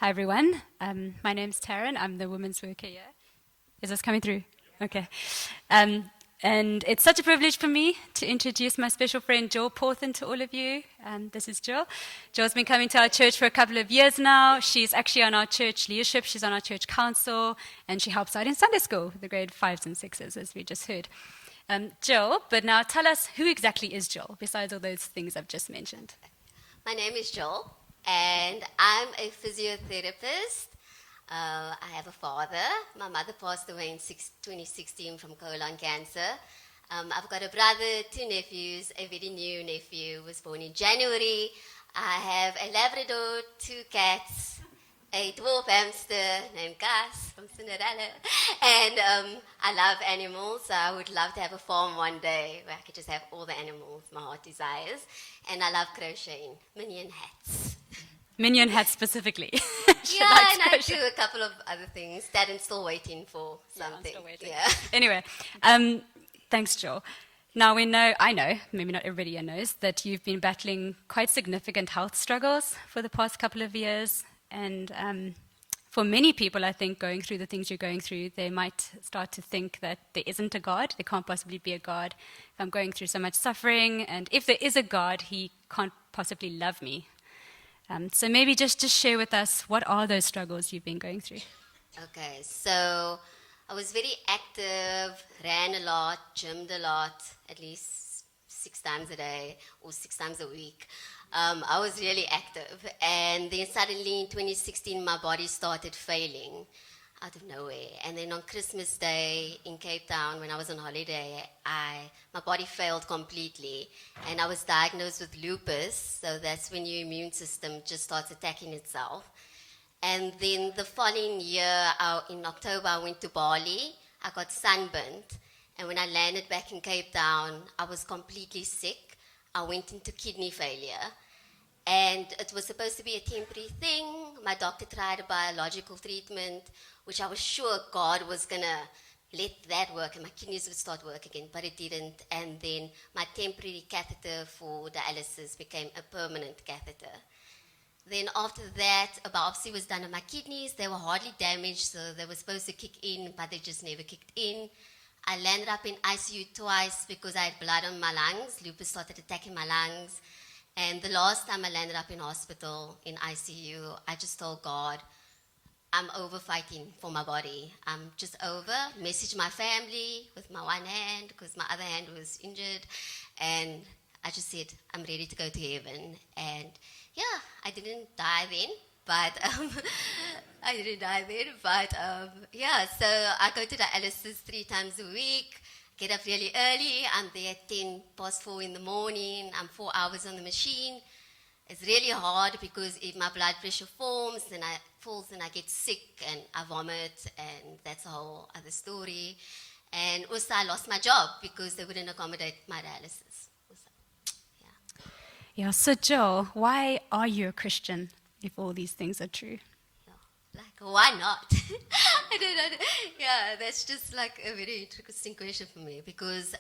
Hi, everyone. My name's Tarryn. I'm the women's worker here. Is this coming through? Okay. And it's such a privilege for me to introduce my special friend, Porthen, to all of you. This is Jill. Jill's been coming to our church for a couple of years now. She's actually on our church leadership. She's on our church council, and she helps out in Sunday school, the grade 5s and 6s, as we just heard. Jill, but now tell us, who exactly is Jill, besides all those things I've just mentioned? My name is Jill, and I'm a physiotherapist. I have a father. My mother passed away in 2016 from colon cancer. I've got a brother, 2 nephews, a very new nephew was born in January. I have a Labrador, 2 cats, a dwarf hamster named Gus from Cinderella. And I love animals, so I would love to have a farm one day where I could just have all the animals my heart desires. And I love crocheting, minion hats. Minion hats specifically. Yeah, and I do a couple of other things that I'm still waiting for something. I'm still waiting. Yeah. Anyway, thanks, Jill. Now I know, maybe not everybody here knows, that you've been battling quite significant health struggles for the past couple of years. And for many people, I think, going through the things you're going through, they might start to think that there isn't a God. There can't possibly be a God. If I'm going through so much suffering, and if there is a God, he can't possibly love me. So maybe just share with us, what are those struggles you've been going through? Okay, so I was very active, ran a lot, gymmed a lot, at least 6 times a day or 6 times a week. I was really active, and then suddenly in 2016 my body started failing out of nowhere. And then on Christmas Day in Cape Town, when I was on holiday, my body failed completely, and I was diagnosed with lupus. So that's when your immune system just starts attacking itself. And then the following year, in October, I went to Bali. I got sunburnt, and when I landed back in Cape Town, I was completely sick. I went into kidney failure. And it was supposed to be a temporary thing. My doctor tried a biological treatment, which I was sure God was going to let that work and my kidneys would start working again, but it didn't. And then my temporary catheter for dialysis became a permanent catheter. Then after that, a biopsy was done on my kidneys. They were hardly damaged, so they were supposed to kick in, but they just never kicked in. I landed up in ICU twice because I had blood on my lungs. Lupus started attacking my lungs. And the last time I landed up in hospital, in ICU, I just told God, I'm over fighting for my body. I'm just over. Messaged my family with my one hand because my other hand was injured. And I just said, I'm ready to go to heaven. And yeah, I didn't die then. But yeah, so I go to dialysis 3 times a week. Get up really early. I'm there at 4:10 in the morning. I'm 4 hours on the machine. It's really hard because if my blood pressure falls, then I get sick and I vomit, and that's a whole other story. And also I lost my job because they wouldn't accommodate my dialysis. Yeah, so Jill, why are you a Christian if all these things are true? Like, why not? I don't know. Yeah, that's just like a very interesting question for me because,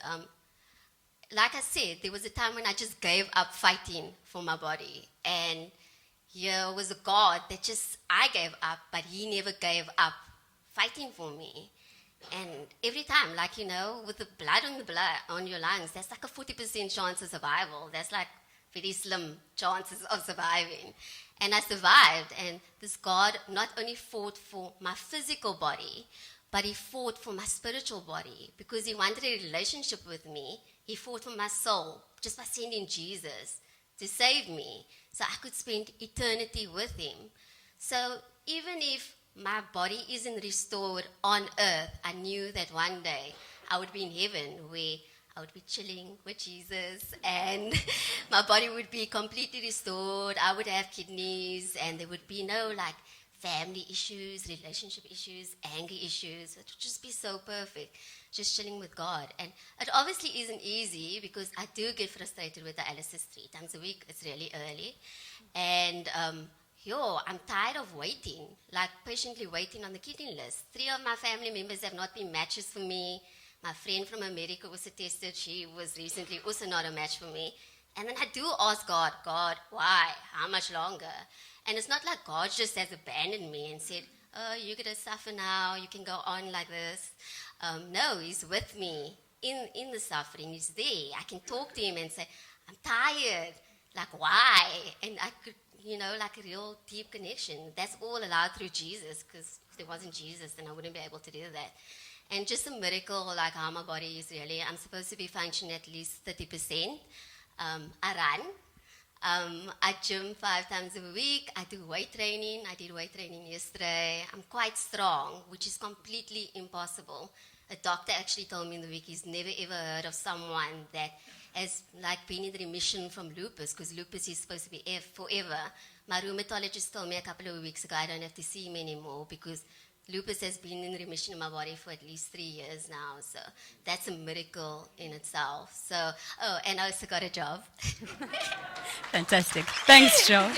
like I said, there was a time when I just gave up fighting for my body. And here was a God that I gave up, but he never gave up fighting for me. And every time, with the blood on your lungs, that's like a 40% chance of survival. That's like very slim chances of surviving. And I survived, and this God not only fought for my physical body, but he fought for my spiritual body because he wanted a relationship with me. He fought for my soul just by sending Jesus to save me so I could spend eternity with him. So even if my body isn't restored on earth, I knew that one day I would be in heaven where I would be chilling with Jesus and my body would be completely restored. I would have kidneys and there would be no family issues, relationship issues, anger issues. It would just be so perfect, just chilling with God. And it obviously isn't easy because I do get frustrated with dialysis 3 times a week. It's really early. And I'm tired of waiting, patiently waiting on the kidney list. 3 of my family members have not been matches for me. My friend from America also tested. She was recently also not a match for me. And then I do ask God, why? How much longer? And it's not like God just has abandoned me and said, oh, you're going to suffer now, you can go on like this. No, he's with me in the suffering. He's there. I can talk to him and say, I'm tired. Like, why? And I could, like a real deep connection. That's all allowed through Jesus, because if there wasn't Jesus, then I wouldn't be able to do that. And just a miracle, like how my body is really, I'm supposed to be functioning at least 30%. I run. I gym 5 times a week. I do weight training. I did weight training yesterday. I'm quite strong, which is completely impossible. A doctor actually told me in the week he's never ever heard of someone that has been in remission from lupus, because lupus is supposed to be forever. My rheumatologist told me a couple of weeks ago I don't have to see him anymore because lupus has been in remission in my body for at least 3 years now. So that's a miracle in itself. So, and I also got a job. Fantastic. Thanks, Jill.